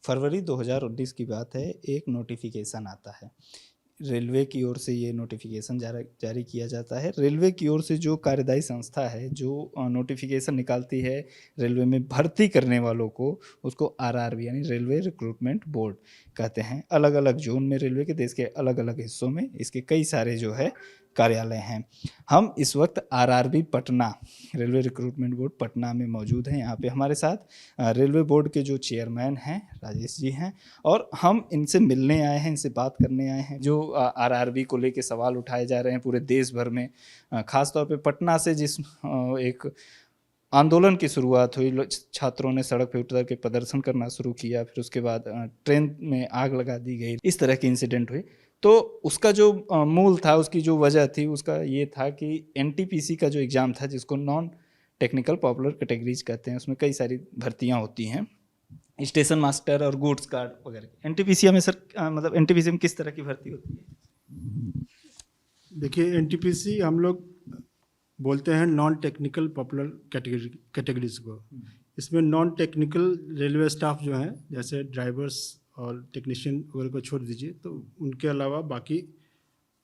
फरवरी 2019 की बात है, एक नोटिफिकेशन आता है रेलवे की ओर से। ये नोटिफिकेशन जारी किया जाता है रेलवे की ओर से, जो कार्यदायी संस्था है जो नोटिफिकेशन निकालती है रेलवे में भर्ती करने वालों को, उसको आरआरबी यानी रेलवे रिक्रूटमेंट बोर्ड कहते हैं। अलग अलग जोन में रेलवे के, देश के अलग अलग हिस्सों में इसके कई सारे जो है कार्यालय हैं। हम इस वक्त RRB Patna, railway recruitment board Patna में मौजूद हैं। यहाँ पे हमारे साथ रेलवे बोर्ड के जो चेयरमैन हैं राजेश जी हैं, और हम इनसे मिलने आए हैं, इनसे बात करने आए हैं। जो आरआरबी को लेके सवाल उठाए जा रहे हैं पूरे देश भर में, खास तौर पे पटना से जिस एक आंदोलन की शुरुआत हुई, छात्रों ने सड़क पे उतर के प्रदर्शन करना शुरू किया, फिर उसके बाद ट्रेन में आग लगा दी गई, इस तरह के इंसिडेंट हुए। तो उसका जो मूल था, उसकी जो वजह थी, उसका ये था कि एनटीपीसी का जो एग्ज़ाम था, जिसको नॉन टेक्निकल पॉपुलर कैटेगरीज कहते हैं, उसमें कई सारी भर्तियां होती हैं, स्टेशन मास्टर और गुड्स गार्ड वगैरह। एनटीपीसी में सर मतलब एनटीपीसी में किस तरह की भर्ती होती है? देखिए, एनटीपीसी हम लोग बोलते हैं नॉन टेक्निकल पॉपुलर कैटेगरीज को। इसमें नॉन टेक्निकल रेलवे स्टाफ जो हैं, जैसे ड्राइवर्स और टेक्नीशियन वगैरह को छोड़ दीजिए, तो उनके अलावा बाकी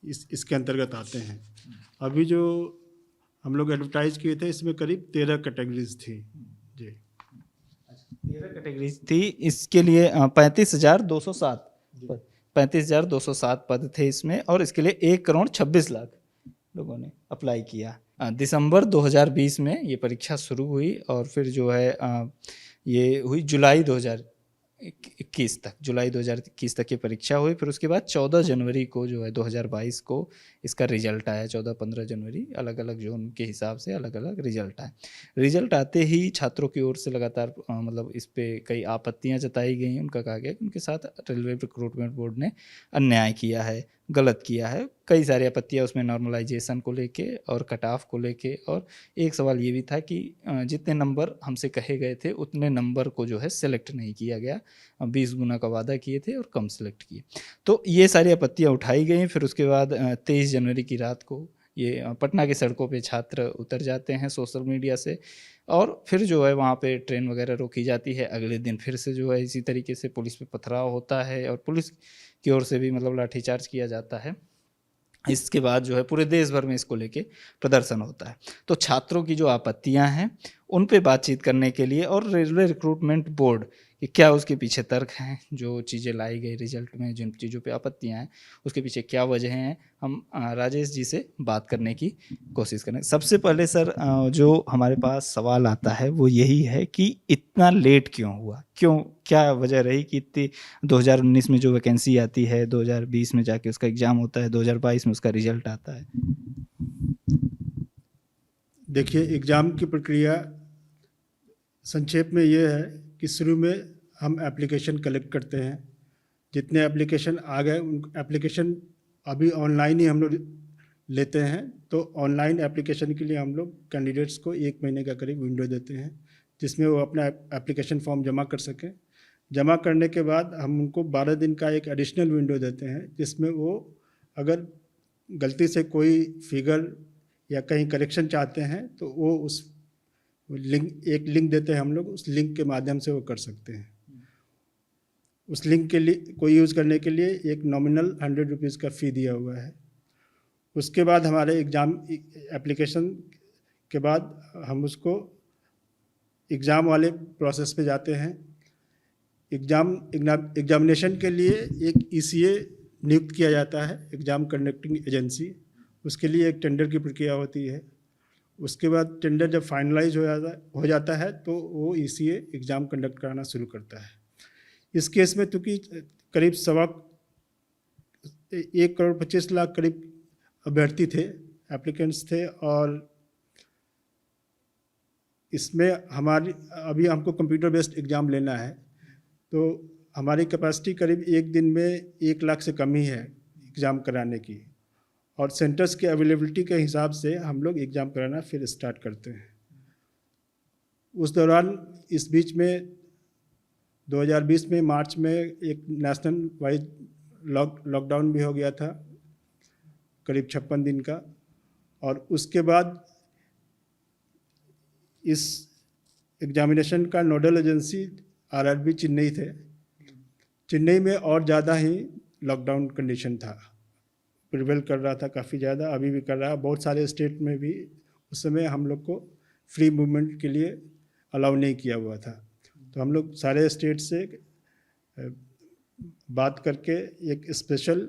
इसके अंतर्गत आते हैं। अभी जो हम लोग एडवर्टाइज किए थे, इसमें करीब 13 कैटेगरीज थी जी। 13 कैटेगरीज थी। इसके लिए 35,207 पद थे इसमें, और इसके लिए 1,26,00,000 लोगों ने अप्लाई किया। दिसंबर 2020 में ये परीक्षा शुरू हुई, और फिर जो है ये हुई जुलाई 2021 तक, जुलाई 2021 तक ये परीक्षा हुई। फिर उसके बाद 14 जनवरी को जो है 2022 को इसका रिजल्ट आया। 14-15 जनवरी, अलग अलग जोन के हिसाब से अलग अलग रिजल्ट आए। रिजल्ट आते ही छात्रों की ओर से लगातार मतलब इस पे कई आपत्तियां जताई गई। उनका कहा गया कि उनके साथ रेलवे रिक्रूटमेंट बोर्ड ने अन्याय किया है, गलत किया है। कई सारी आपत्तियां उसमें नॉर्मलाइजेशन को लेके और कट ऑफ को लेके, और एक सवाल ये भी था कि जितने नंबर हमसे कहे गए थे उतने नंबर को जो है सेलेक्ट नहीं किया गया। 20 गुना का वादा किए थे और कम सेलेक्ट किए। तो ये सारी आपत्तियां उठाई गई। फिर उसके बाद 23 जनवरी की रात को ये पटना की सड़कों पे छात्र उतर जाते हैं सोशल मीडिया से, और फिर जो है वहाँ पे ट्रेन वगैरह रोकी जाती है। अगले दिन फिर से जो है इसी तरीके से पुलिस पे पथराव होता है, और पुलिस की ओर से भी मतलब लाठीचार्ज किया जाता है। इसके बाद जो है पूरे देश भर में इसको लेके प्रदर्शन होता है। तो छात्रों की जो आपत्तियां हैं उन पे बातचीत करने के लिए, और रेलवे रिक्रूटमेंट बोर्ड कि क्या उसके पीछे तर्क हैं, जो चीज़ें लाई गई रिजल्ट में, जिन चीज़ों पे आपत्तियां हैं उसके पीछे क्या वजह हैं, हम राजेश जी से बात करने की कोशिश करें। सबसे पहले सर जो हमारे पास सवाल आता है वो यही है कि इतना लेट क्यों हुआ, क्या वजह रही कि इतनी 2019 में जो वैकेंसी आती है, 2020 में जाके उसका एग्ज़ाम होता है, 2022 में उसका रिजल्ट आता है? देखिए, एग्ज़ाम की प्रक्रिया संक्षेप में ये है कि शुरू में हम एप्लीकेशन कलेक्ट करते हैं। जितने एप्लीकेशन आ गए, उन एप्लीकेशन अभी ऑनलाइन ही हम लोग लेते हैं। तो ऑनलाइन एप्लीकेशन के लिए हम लोग कैंडिडेट्स को 1 महीने का करीब विंडो देते हैं, जिसमें वो अपना एप्लीकेशन फॉर्म जमा कर सकें। जमा करने के बाद हम उनको 12 दिन का एक एडिशनल विंडो देते हैं, जिसमें वो अगर गलती से कोई फिगर या कहीं करेक्शन चाहते हैं तो वो उस एक लिंक देते हैं हम लोग, उस लिंक के माध्यम से वो कर सकते हैं। उस लिंक के लिए कोई यूज़ करने के लिए एक नॉमिनल 100 रुपीज़ का फ़ी दिया हुआ है। उसके बाद हमारे एग्ज़ाम एप्लीकेशन के बाद हम उसको एग्ज़ाम वाले प्रोसेस पे जाते हैं। एग्जामिनेशन के लिए एक ईसीए नियुक्त किया जाता है, एग्ज़ाम कंडक्टिंग एजेंसी। उसके लिए एक टेंडर की प्रक्रिया होती है। उसके बाद टेंडर जब फाइनलाइज हो जाता है तो वो ईसीए एग्ज़ाम कंडक्ट कराना शुरू करता है। इस केस में चूँकि करीब 1,25,00,000 करीब अभ्यर्थी थे, एप्लीकेंट्स थे, और इसमें हमारी अभी हमको कंप्यूटर बेस्ड एग्ज़ाम लेना है, तो हमारी कैपेसिटी करीब एक दिन में 1 लाख से कम ही है एग्ज़ाम कराने की, और सेंटर्स के अवेलेबिलिटी के हिसाब से हम लोग एग्ज़ाम कराना फिर स्टार्ट करते हैं। उस दौरान इस बीच में 2020 में मार्च में एक नेशनल वाइड लॉकडाउन भी हो गया था, करीब 56 दिन का। और उसके बाद इस एग्जामिनेशन का नोडल एजेंसी आरआरबी चेन्नई थे, चेन्नई में और ज़्यादा ही लॉकडाउन कंडीशन था, प्रिवेल कर रहा था काफ़ी ज़्यादा, अभी भी कर रहा है। बहुत सारे स्टेट में भी उस समय हम लोग को फ्री मूवमेंट के लिए अलाउ नहीं किया हुआ था। तो हम लोग सारे स्टेट से बात करके एक स्पेशल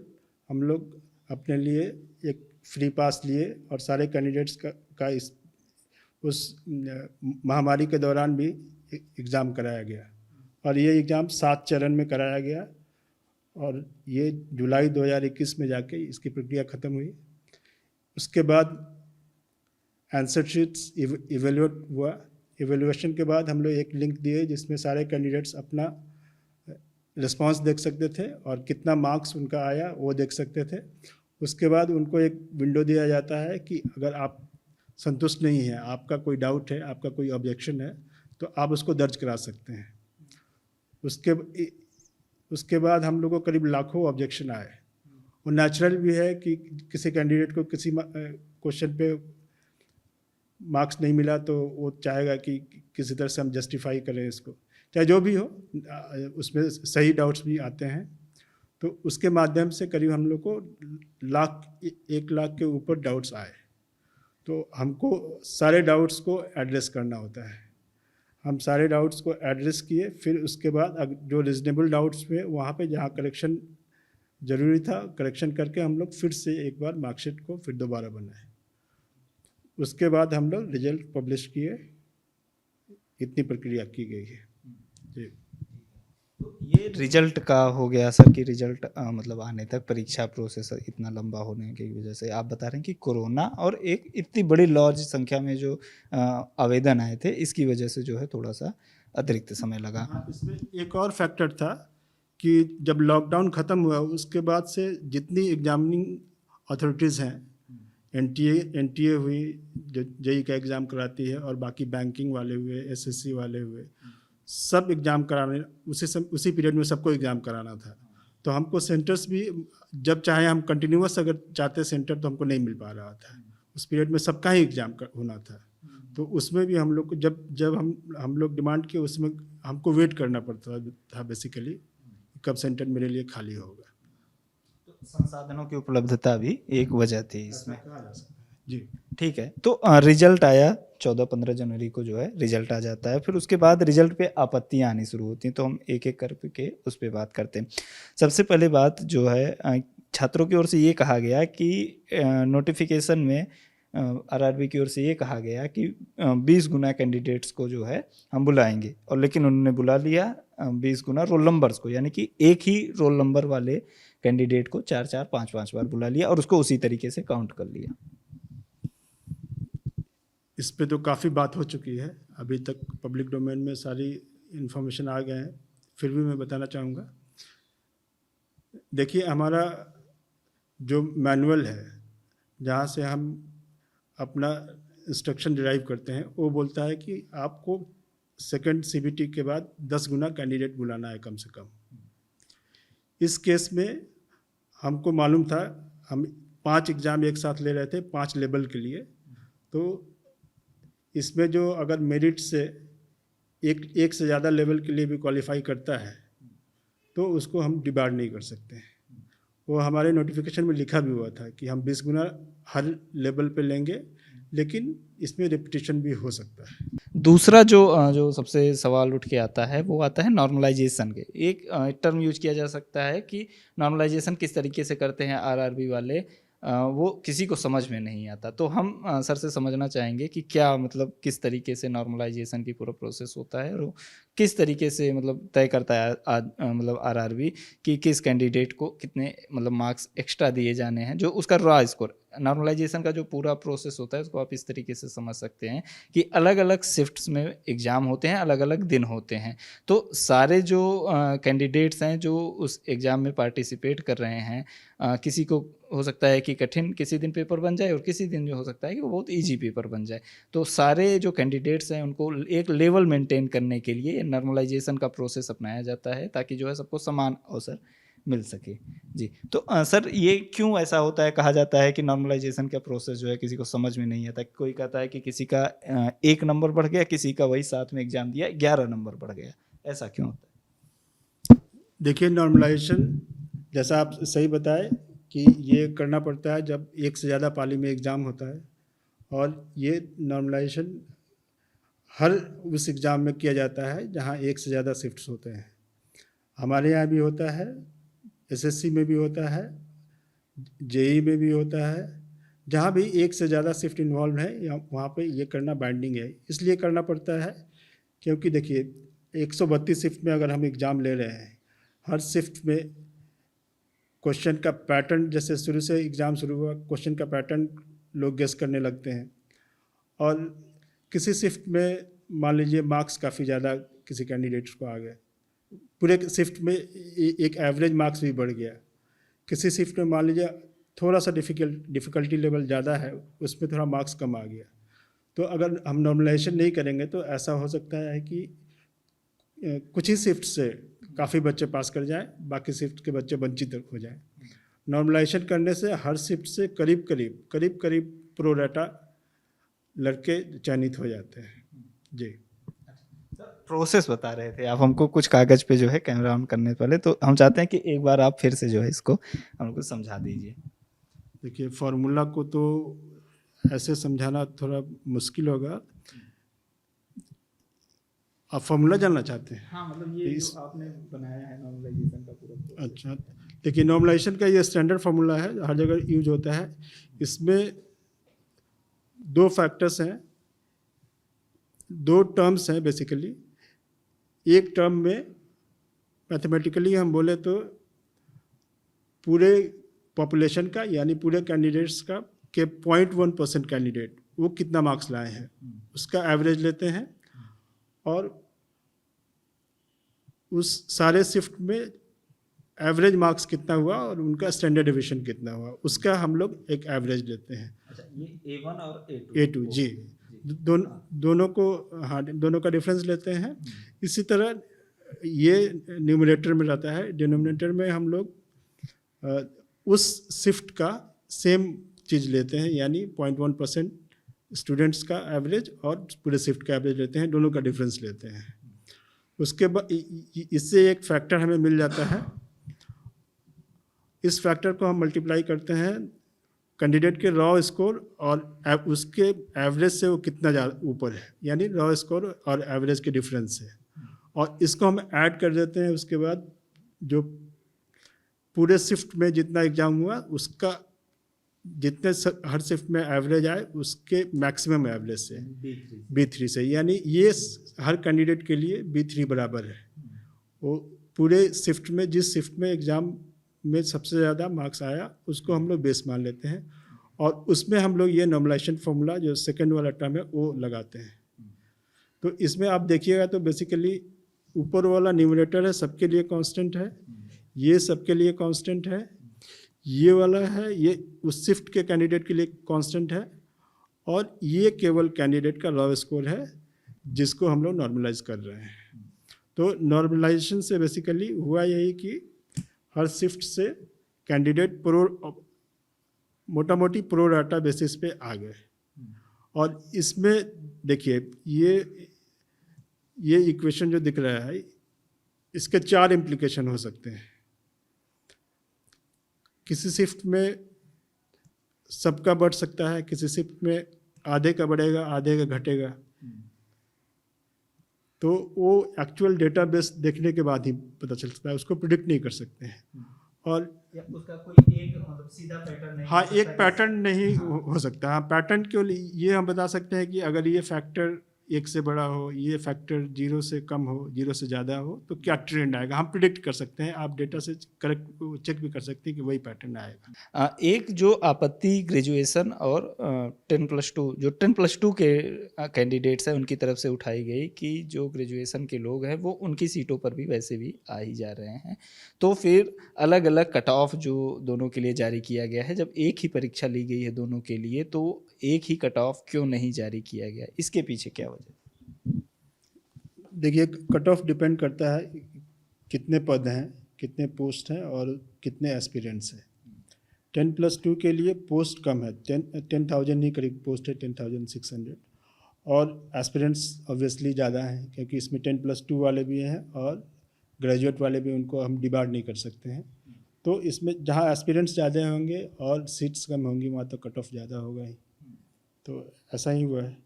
हम लोग अपने लिए एक फ्री पास लिए और सारे कैंडिडेट्स का उस महामारी के दौरान भी एग्ज़ाम कराया गया और ये एग्ज़ाम 7 चरण में कराया गया और ये जुलाई 2021 में जाके इसकी प्रक्रिया ख़त्म हुई। उसके बाद आंसर शीट्स इवेल्यूएट हुआ। इवेल्यूएशन के बाद हम लोग एक लिंक दिए जिसमें सारे कैंडिडेट्स अपना रिस्पांस देख सकते थे और कितना मार्क्स उनका आया वो देख सकते थे। उसके बाद उनको एक विंडो दिया जाता है कि अगर आप संतुष्ट नहीं हैं, आपका कोई डाउट है, आपका कोई ऑब्जेक्शन है, तो आप उसको दर्ज करा सकते हैं। उसके बाद हम लोगों को करीब लाखों ऑब्जेक्शन आए। वो नेचुरल भी है कि किसी कैंडिडेट को किसी क्वेश्चन पे मार्क्स नहीं मिला तो वो चाहेगा कि किसी तरह से हम जस्टिफाई करें इसको, चाहे जो भी हो, उसमें सही डाउट्स भी आते हैं। तो उसके माध्यम से करीब हम लोग को 1 लाख के ऊपर डाउट्स आए। तो हमको सारे डाउट्स को एड्रेस करना होता है। हम सारे डाउट्स को एड्रेस किए, फिर उसके बाद जो रीजनेबल डाउट्स हुए वहाँ पे जहाँ करेक्शन ज़रूरी था करेक्शन करके हम लोग फिर से एक बार मार्कशीट को फिर दोबारा बनाए। उसके बाद हम लोग रिजल्ट पब्लिश किए। इतनी प्रक्रिया की गई है जी। तो ये रिजल्ट का हो गया सर कि रिजल्ट मतलब आने तक परीक्षा प्रोसेस इतना लंबा होने की वजह से आप बता रहे हैं कि कोरोना और एक इतनी बड़ी लार्ज संख्या में जो आवेदन आए थे इसकी वजह से जो है थोड़ा सा अतिरिक्त समय लगा। हाँ, इसमें एक और फैक्टर था कि जब लॉकडाउन ख़त्म हुआ उसके बाद से जितनी एग्जामिनिंग अथॉरिटीज़ हैं, एनटीए हुई जो जेई का एग्ज़ाम कराती है और बाकी बैंकिंग वाले हुए, एसएससी वाले हुए, सब एग्ज़ाम कराने उसी पीरियड में सबको एग्ज़ाम कराना था। तो हमको सेंटर्स भी जब चाहे हम कंटिन्यूअस अगर चाहते सेंटर तो हमको नहीं मिल पा रहा था। उस पीरियड में सबका ही एग्ज़ाम होना था। तो उसमें भी हम लोग को जब हम लोग डिमांड किए उसमें हमको वेट करना पड़ता था बेसिकली कब सेंटर मेरे लिए खाली होगा। तो संसाधनों की उपलब्धता भी एक वजह थी इसमें। जी ठीक है। तो रिजल्ट आया 14-15 जनवरी को जो है रिजल्ट आ जाता है। फिर उसके बाद रिजल्ट पे आपत्तियां आनी शुरू होती हैं, तो हम एक एक करके उस पर बात करते हैं। सबसे पहले बात जो है छात्रों की ओर से ये कहा गया कि नोटिफिकेशन में आरआरबी की ओर से ये कहा गया कि 20 गुना कैंडिडेट्स को जो है हम बुलाएंगे, और लेकिन उन्होंने बुला लिया 20 गुना रोल नंबर्स को, यानी कि एक ही रोल नंबर वाले कैंडिडेट को 4-4, 5-5 बार बुला लिया और उसको उसी तरीके से काउंट कर लिया। इस पे तो काफ़ी बात हो चुकी है, अभी तक पब्लिक डोमेन में सारी इन्फॉर्मेशन आ गए हैं, फिर भी मैं बताना चाहूँगा। देखिए हमारा जो मैनुअल है जहाँ से हम अपना इंस्ट्रक्शन डिराइव करते हैं वो बोलता है कि आपको सेकंड सीबीटी के बाद 10 गुना कैंडिडेट बुलाना है कम से कम। इस केस में हमको मालूम था, हम 5 एग्ज़ाम एक साथ ले रहे थे 5 लेवल के लिए, तो इसमें जो अगर मेरिट से एक से ज़्यादा लेवल के लिए भी क्वालिफाई करता है तो उसको हम डिबार्ड नहीं कर सकते हैं। वो हमारे नोटिफिकेशन में लिखा भी हुआ था कि हम 20 गुना हर लेवल पे लेंगे, लेकिन इसमें रिपीटिशन भी हो सकता है। दूसरा जो सबसे सवाल उठ के आता है वो आता है नॉर्मलाइजेशन के। एक टर्म यूज किया जा सकता है कि नॉर्मलाइजेशन किस तरीके से करते हैं आरआरबी वाले, वो किसी को समझ में नहीं आता। तो हम सर से समझना चाहेंगे कि क्या मतलब किस तरीके से नॉर्मलाइजेशन की पूरा प्रोसेस होता है और किस तरीके से मतलब तय करता है मतलब आरआरबी कि किस कैंडिडेट को कितने मतलब मार्क्स एक्स्ट्रा दिए जाने हैं, जो उसका रॉ स्कोर। नॉर्मलाइजेशन का जो पूरा प्रोसेस होता है उसको आप इस तरीके से समझ सकते हैं कि अलग अलग शिफ्ट्स में एग्ज़ाम होते हैं, अलग अलग दिन होते हैं। तो सारे जो कैंडिडेट्स हैं जो उस एग्ज़ाम में पार्टिसिपेट कर रहे हैं, किसी को हो सकता है कि कठिन किसी दिन पेपर बन जाए और किसी दिन जो हो सकता है कि वो बहुत इजी पेपर बन जाए। तो सारे जो कैंडिडेट्स हैं उनको एक लेवल मेंटेन करने के लिए नॉर्मलाइजेशन का प्रोसेस अपनाया जाता है ताकि जो है सबको समान अवसर मिल सके। जी, तो सर ये क्यों ऐसा होता है? कहा जाता है कि नॉर्मलाइजेशन का प्रोसेस जो है किसी को समझ में नहीं आता। कोई कहता है कि किसी का 1 नंबर बढ़ गया, किसी का वही साथ में एग्जाम दिया 11 नंबर बढ़ गया, ऐसा क्यों होता है? देखिए, नॉर्मलाइजेशन जैसा आप सही बताए कि ये करना पड़ता है जब एक से ज़्यादा पाली में एग्ज़ाम होता है, और ये नॉर्मलाइजेशन हर उस एग्ज़ाम में किया जाता है जहाँ एक से ज़्यादा शिफ्ट्स होते हैं। हमारे यहाँ भी होता है, एसएससी में भी होता है, जेई में भी होता है। जहाँ भी एक से ज़्यादा शिफ्ट इन्वॉल्व है या वहाँ पे ये करना बाइंडिंग है। इसलिए करना पड़ता है क्योंकि देखिए 132 शिफ्ट में अगर हम एग्ज़ाम ले रहे हैं, हर शिफ्ट में क्वेश्चन का पैटर्न, जैसे शुरू से एग्ज़ाम शुरू हुआ, क्वेश्चन का पैटर्न लोग गेस करने लगते हैं। और किसी शिफ्ट में मान लीजिए मार्क्स काफ़ी ज़्यादा किसी कैंडिडेट्स को आ गए, पूरे शिफ्ट में एक एवरेज मार्क्स भी बढ़ गया। किसी शिफ्ट में मान लीजिए थोड़ा सा डिफ़िकल्टी लेवल ज़्यादा है, उसमें थोड़ा मार्क्स कम आ गया। तो अगर हम नॉर्मलाइजेशन नहीं करेंगे तो ऐसा हो सकता है कि कुछ ही शिफ्ट से काफ़ी बच्चे पास कर जाएं, बाकी शिफ्ट के बच्चे वंचित हो जाएं। नॉर्मलाइजेशन करने से हर शिफ्ट से करीब करीब प्रो डाटा लड़के चयनित हो जाते हैं। जी, प्रोसेस बता रहे थे आप हमको कुछ कागज पे जो है कैमरा ऑन करने वाले, तो हम चाहते हैं कि एक बार आप फिर से जो है इसको हमको समझा दीजिए। देखिए फार्मूला को तो ऐसे समझाना थोड़ा मुश्किल होगा। आप फार्मूला जानना चाहते हैं? हाँ, मतलब ये जो आपने बनाया है नॉर्मलाइजेशन का पूरा। अच्छा, देखिए नॉर्मलाइजेशन का ये स्टैंडर्ड फार्मूला है, हर जगह यूज होता है। इसमें दो फैक्टर्स हैं, दो टर्म्स हैं बेसिकली। एक टर्म में मैथमेटिकली हम बोले तो पूरे पॉपुलेशन का, यानी पूरे कैंडिडेट्स का के 0.1% कैंडिडेट वो कितना मार्क्स लाए हैं उसका एवरेज लेते हैं, और उस सारे शिफ्ट में एवरेज मार्क्स कितना हुआ और उनका स्टैंडर्ड डिवीजन कितना हुआ, उसका हम लोग एक एवरेज लेते हैं। अच्छा, ये A1 और A2 जी, दोनों को, हाँ, दोनों का डिफरेंस लेते हैं। इसी तरह ये न्यूमरेटर में रहता है, डिनोमिनेटर में हम लोग उस शिफ्ट का सेम चीज़ लेते हैं, यानी 0.1% स्टूडेंट्स का एवरेज और पूरे शिफ्ट का एवरेज लेते हैं, दोनों का डिफरेंस लेते हैं। उसके बाद इससे एक फैक्टर हमें मिल जाता है। इस फैक्टर को हम मल्टीप्लाई करते हैं कैंडिडेट के रॉ स्कोर और उसके एवरेज से वो कितना ज़्यादा ऊपर है, यानी रॉ स्कोर और एवरेज के डिफरेंस से, और इसको हम ऐड कर देते हैं। उसके बाद जो पूरे शिफ्ट में जितना एग्ज़ाम हुआ उसका जितने हर शिफ्ट में एवरेज आए उसके मैक्सिमम एवरेज से, B3 से, यानी ये हर कैंडिडेट के लिए B3 बराबर है। वो पूरे शिफ्ट में जिस शिफ्ट में एग्ज़ाम में सबसे ज़्यादा मार्क्स आया उसको हम लोग बेस मान लेते हैं, और उसमें हम लोग ये नॉर्मलाइजेशन फॉर्मूला जो सेकंड वाला टर्म है वो लगाते हैं। तो इसमें आप देखिएगा तो बेसिकली ऊपर वाला न्यूमरेटर है सबके लिए कांस्टेंट है, ये सबके लिए कांस्टेंट है, ये वाला है ये उस शिफ्ट के कैंडिडेट के लिए कांस्टेंट है, और ये केवल कैंडिडेट का रॉ स्कोर है जिसको हम लोग नॉर्मलाइज कर रहे हैं। तो नॉर्मलाइजेशन से बेसिकली हुआ यही कि हर शिफ्ट से कैंडिडेट मोटा मोटी प्रो डाटा बेसिस पे आ गए। और इसमें देखिए ये इक्वेशन जो दिख रहा है इसके 4 इम्प्लीकेशन हो सकते हैं। किसी शिफ्ट में सबका बढ़ सकता है, किसी शिफ्ट में आधे का बढ़ेगा, आधे का घटेगा। तो वो एक्चुअल डेटाबेस देखने के बाद ही पता चल सकता है, उसको प्रिडिक्ट नहीं कर सकते हैं। और उसका कोई एक मतलब सीधा पैटर्न नहीं, हाँ, एक पैटर्न नहीं हो सकता। हाँ, पैटर्न के लिए ये हम बता सकते हैं कि अगर ये फैक्टर 1 से बड़ा हो, ये फैक्टर 0 से कम हो, 0 से ज़्यादा हो, तो क्या ट्रेंड आएगा हम प्रिडिक्ट कर सकते हैं। आप डेटा से करेक्ट चेक भी कर सकते हैं कि वही पैटर्न आएगा। एक जो आपत्ति ग्रेजुएशन और 10+2 जो 10+2 के कैंडिडेट्स हैं उनकी तरफ से उठाई गई कि जो ग्रेजुएशन के लोग हैं वो उनकी सीटों पर भी वैसे भी आ ही जा रहे हैं, तो फिर अलग अलग कट ऑफ जो दोनों के लिए जारी किया गया है, जब एक ही परीक्षा ली गई है दोनों के लिए, तो एक ही कट ऑफ क्यों नहीं जारी किया गया, इसके पीछे क्या वजह? देखिए, कट ऑफ डिपेंड करता है कितने पद हैं, कितने पोस्ट हैं और कितने एस्पिरेंट्स हैं। 10+2 के लिए पोस्ट कम है, 10,000 ही करीब पोस्ट है, 10,600, और एस्पिरेंट्स ऑब्वियसली ज़्यादा हैं क्योंकि इसमें 10+2 वाले भी हैं और ग्रेजुएट वाले भी उनको हम डिबार नहीं कर सकते हैं। तो इसमें जहाँ एस्पिरेंट्स ज़्यादा होंगे और सीट्स कम होंगी वहाँ तो कट ऑफ ज़्यादा होगा ही। तो ऐसा ही हुआ है।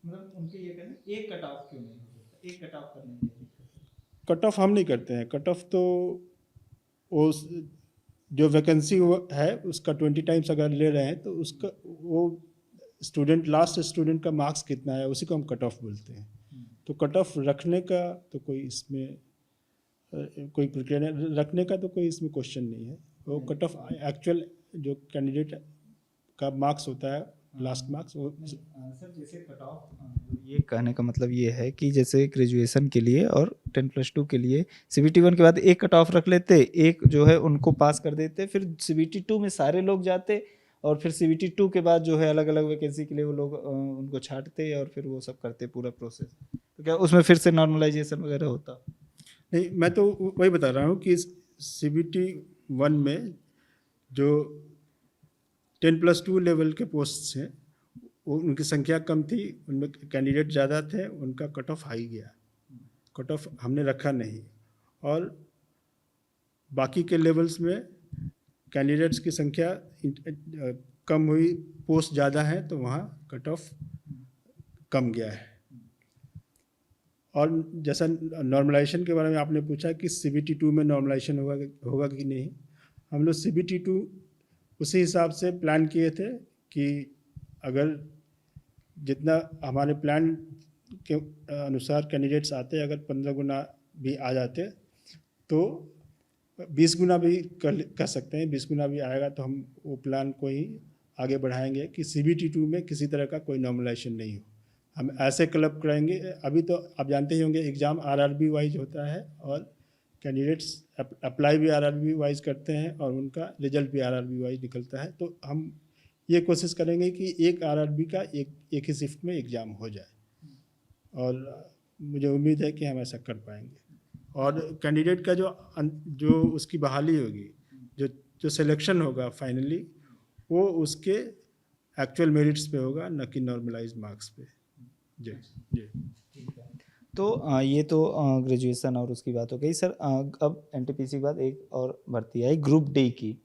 मतलब उनके ये कहना एक कट ऑफ क्यों नहीं हो सकता, एक कट ऑफ करने में क्या दिक्कत है? कट ऑफ हम नहीं करते हैं। कट ऑफ तो उस जो वैकेंसी है उसका 20 टाइम्स अगर ले रहे हैं तो उसका वो स्टूडेंट लास्ट स्टूडेंट का मार्क्स कितना है उसी को हम कट ऑफ बोलते हैं। तो कट ऑफ रखने का तो कोई इसमें कोई प्रक्रिया रखने का तो कोई इसमें क्वेश्चन नहीं है। वो कट ऑफ एक्चुअल जो कैंडिडेट का मार्क्स होता है लास्ट मार्क्स वो। सर जैसे कट ऑफ, ये कहने का मतलब ये है कि जैसे ग्रेजुएशन के लिए और 10+2 के लिए CBT 1 के बाद एक कट ऑफ रख लेते, एक जो है उनको पास कर देते, फिर CBT 2 में सारे लोग जाते और फिर CBT 2 के बाद जो है अलग अलग वैकेंसी के लिए वो लोग उनको छांटते और फिर वो सब करते पूरा प्रोसेस। तो क्या उसमें फिर से नॉर्मलाइजेशन वगैरह होता? नहीं, मैं तो वही बता रहा हूँ कि CBT 1 में जो 10+2 लेवल के पोस्ट हैं वो उनकी संख्या कम थी, उनमें कैंडिडेट ज़्यादा थे, उनका कट ऑफ हाई गया। कट ऑफ हमने रखा नहीं। और बाकी के लेवल्स में कैंडिडेट्स की संख्या कम हुई, पोस्ट ज़्यादा है तो वहाँ कट ऑफ कम गया है। और जैसा नॉर्मलाइजेशन के बारे में आपने पूछा कि CBT 2 में नॉर्मलाइजेशन होगा कि नहीं, हम लोग CBT 2 उसी हिसाब से प्लान किए थे कि अगर जितना हमारे प्लान के अनुसार कैंडिडेट्स आते, अगर 15 गुना भी आ जाते तो 20 गुना भी कर सकते हैं। 20 गुना भी आएगा तो हम वो प्लान को ही आगे बढ़ाएंगे कि CBT 2 में किसी तरह का कोई नॉर्मलाइजेशन नहीं हो। हम ऐसे क्लब कराएंगे। अभी तो आप जानते ही होंगे एग्ज़ाम RRB वाइज होता है और कैंडिडेट्स अप्लाई भी RRB वाइज करते हैं और उनका रिजल्ट भी RRB वाइज निकलता है। तो हम ये कोशिश करेंगे कि एक RRB का एक ही शिफ्ट में एग्ज़ाम हो जाए और मुझे उम्मीद है कि हम ऐसा कर पाएंगे। और कैंडिडेट का जो उसकी बहाली होगी, जो सिलेक्शन होगा फाइनली, वो उसके एक्चुअल मेरिट्स पे होगा, न कि नॉर्मलाइज मार्क्स पे। जी जी। तो ये तो ग्रेजुएशन और उसकी बात हो गई सर। अब NTPC के बाद एक और भर्ती आई ग्रुप डी की।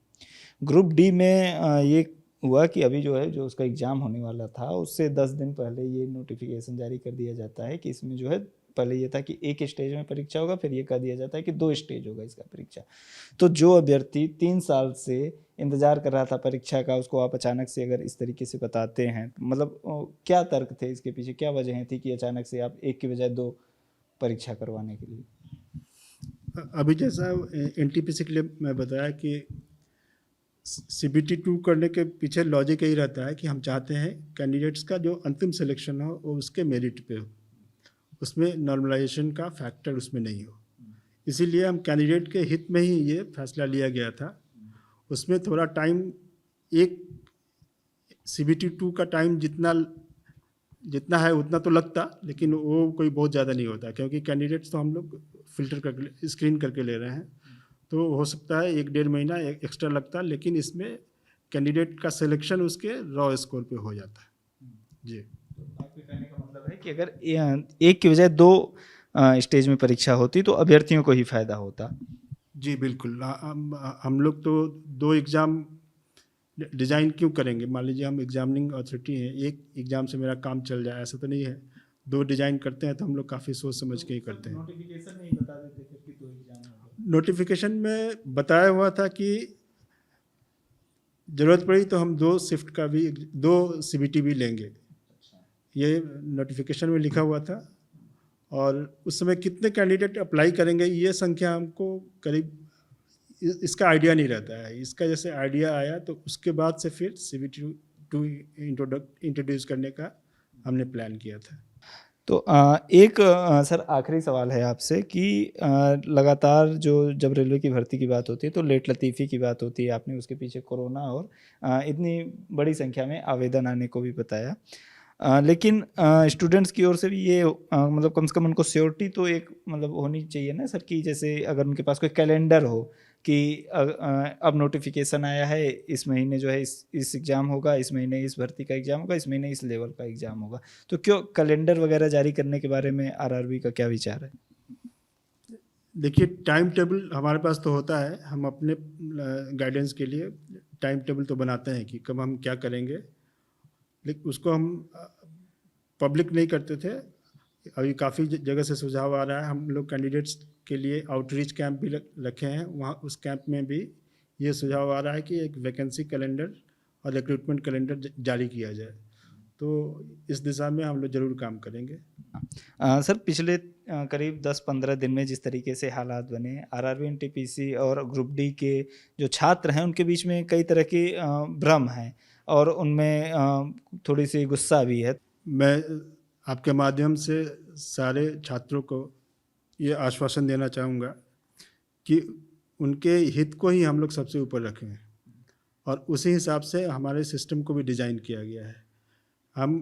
ग्रुप डी में ये हुआ कि अभी जो है जो उसका एग्ज़ाम होने वाला था उससे 10 दिन पहले ये नोटिफिकेशन जारी कर दिया जाता है कि इसमें जो है, पहले ये था कि एक स्टेज में परीक्षा होगा, फिर ये कह दिया जाता है कि 2 स्टेज होगा इसका परीक्षा। तो जो अभ्यर्थी 3 साल से इंतज़ार कर रहा था परीक्षा का, उसको आप अचानक से अगर इस तरीके से बताते हैं, मतलब क्या तर्क थे इसके पीछे, क्या वजह थी कि अचानक से आप एक की बजाय 2 परीक्षा करवाने के लिए? अभी जैसा NTPC के लिए मैं बताया कि CBT 2 करने के पीछे लॉजिक यही रहता है कि हम चाहते हैं कैंडिडेट्स का जो अंतिम सिलेक्शन हो वो उसके मेरिट पे हो, उसमें नॉर्मलाइजेशन का फैक्टर उसमें नहीं हो। इसीलिए हम कैंडिडेट के हित में ही ये फैसला लिया गया था। उसमें थोड़ा टाइम, एक CBT 2 का टाइम जितना है उतना तो लगता, लेकिन वो कोई बहुत ज़्यादा नहीं होता क्योंकि कैंडिडेट्स तो हम लोग फिल्टर करके स्क्रीन करके ले रहे हैं। तो हो सकता है 1-1.5 महीना एक्स्ट्रा लगता, लेकिन इसमें कैंडिडेट का सिलेक्शन उसके रॉ स्कोर पे हो जाता है। जी। तो आपके कहने का मतलब है कि अगर एक की बजाय 2 स्टेज में परीक्षा होती तो अभ्यर्थियों को ही फायदा होता? जी बिल्कुल। हम लोग तो 2 एग्ज़ाम डिज़ाइन क्यों करेंगे? मान लीजिए हम एग्जामिनिंग अथॉरिटी हैं, एक एग्ज़ाम से मेरा काम चल जाए, ऐसा तो नहीं है। 2 डिज़ाइन करते हैं तो हम लोग काफ़ी सोच समझ के ही करते हैं। नोटिफिकेशन में ही बता देते थे कि 2 एग्जाम होगा। नोटिफिकेशन में बताया हुआ था कि ज़रूरत पड़ी तो हम 2 शिफ्ट का भी 2 CBT भी लेंगे, ये नोटिफिकेशन में लिखा हुआ था। और उस समय कितने कैंडिडेट अप्लाई करेंगे ये संख्या हमको करीब इसका आइडिया नहीं रहता है। इसका जैसे आइडिया आया तो उसके बाद से फिर CBT 2 इंट्रोड्यूस करने का हमने प्लान किया था। तो एक सर आखिरी सवाल है आपसे कि लगातार जब रेलवे की भर्ती की बात होती है तो लेट लतीफ़ी की बात होती है, आपने उसके पीछे कोरोना और इतनी बड़ी संख्या में आवेदन आने को भी बताया। लेकिन स्टूडेंट्स की ओर से भी ये मतलब कम से कम उनको श्योरिटी तो एक मतलब होनी चाहिए ना सर, कि जैसे अगर उनके पास कोई कैलेंडर हो कि अब नोटिफिकेशन आया है, इस महीने जो है इस एग्ज़ाम होगा, इस महीने इस भर्ती का एग्ज़ाम होगा, इस महीने इस लेवल का एग्ज़ाम होगा। तो क्यों कैलेंडर वगैरह जारी करने के बारे में RRB का क्या विचार है? देखिए, टाइम टेबल हमारे पास तो होता है, हम अपने गाइडेंस के लिए टाइम टेबल तो बनाते हैं कि कब हम क्या करेंगे, लेकिन उसको हम पब्लिक नहीं करते थे। अभी काफ़ी जगह से सुझाव आ रहा है, हम लोग कैंडिडेट्स के लिए आउटरीच कैंप भी रखे हैं, वहाँ उस कैंप में भी ये सुझाव आ रहा है कि एक वैकेंसी कैलेंडर और रिक्रूटमेंट कैलेंडर जारी किया जाए। तो इस दिशा में हम लोग ज़रूर काम करेंगे। सर, पिछले करीब 10-15 दिन में जिस तरीके से हालात बने, आरआरबी, एनटीपीसी और ग्रुप डी के जो छात्र हैं उनके बीच में कई तरह की भ्रम है और उनमें थोड़ी सी गुस्सा भी है। मैं आपके माध्यम से सारे छात्रों को ये आश्वासन देना चाहूँगा कि उनके हित को ही हम लोग सबसे ऊपर रखें और उसी हिसाब से हमारे सिस्टम को भी डिज़ाइन किया गया है। हम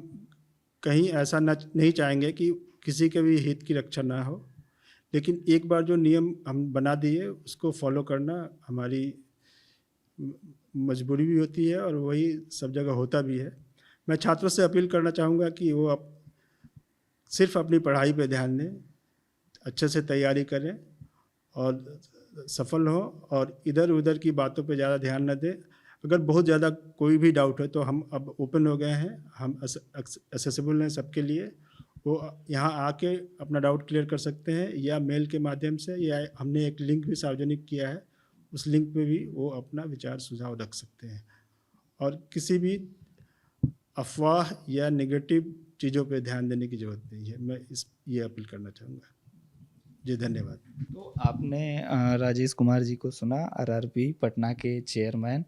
कहीं ऐसा नहीं चाहेंगे कि किसी के भी हित की रक्षा ना हो, लेकिन एक बार जो नियम हम बना दिए उसको फॉलो करना हमारी मजबूरी भी होती है और वही सब जगह होता भी है। मैं छात्रों से अपील करना चाहूँगा कि वो सिर्फ अपनी पढ़ाई पे ध्यान दें, अच्छे से तैयारी करें और सफल हों और इधर उधर की बातों पे ज़्यादा ध्यान न दें। अगर बहुत ज़्यादा कोई भी डाउट है तो हम अब ओपन हो गए हैं, हम एक्सेसिबल हैं सबके लिए। वो यहाँ आके अपना डाउट क्लियर कर सकते हैं या मेल के माध्यम से, या हमने एक लिंक भी सार्वजनिक किया है, उस लिंक पे भी वो अपना विचार सुझाव रख सकते हैं और किसी भी अफवाह या नेगेटिव चीज़ों पे ध्यान देने की ज़रूरत नहीं है। मैं ये अपील करना चाहूँगा। जी, धन्यवाद। तो आपने राजेश कुमार जी को सुना, आरआरबी पटना के चेयरमैन।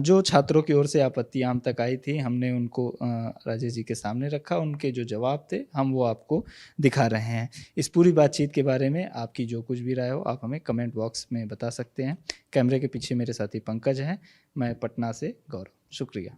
जो छात्रों की ओर से आपत्ति आम तक आई थी, हमने उनको राजेश जी के सामने रखा, उनके जो जवाब थे हम वो आपको दिखा रहे हैं। इस पूरी बातचीत के बारे में आपकी जो कुछ भी राय हो आप हमें कमेंट बॉक्स में बता सकते हैं। कैमरे के पीछे मेरे साथी पंकज हैं, मैं पटना से गौरव। शुक्रिया।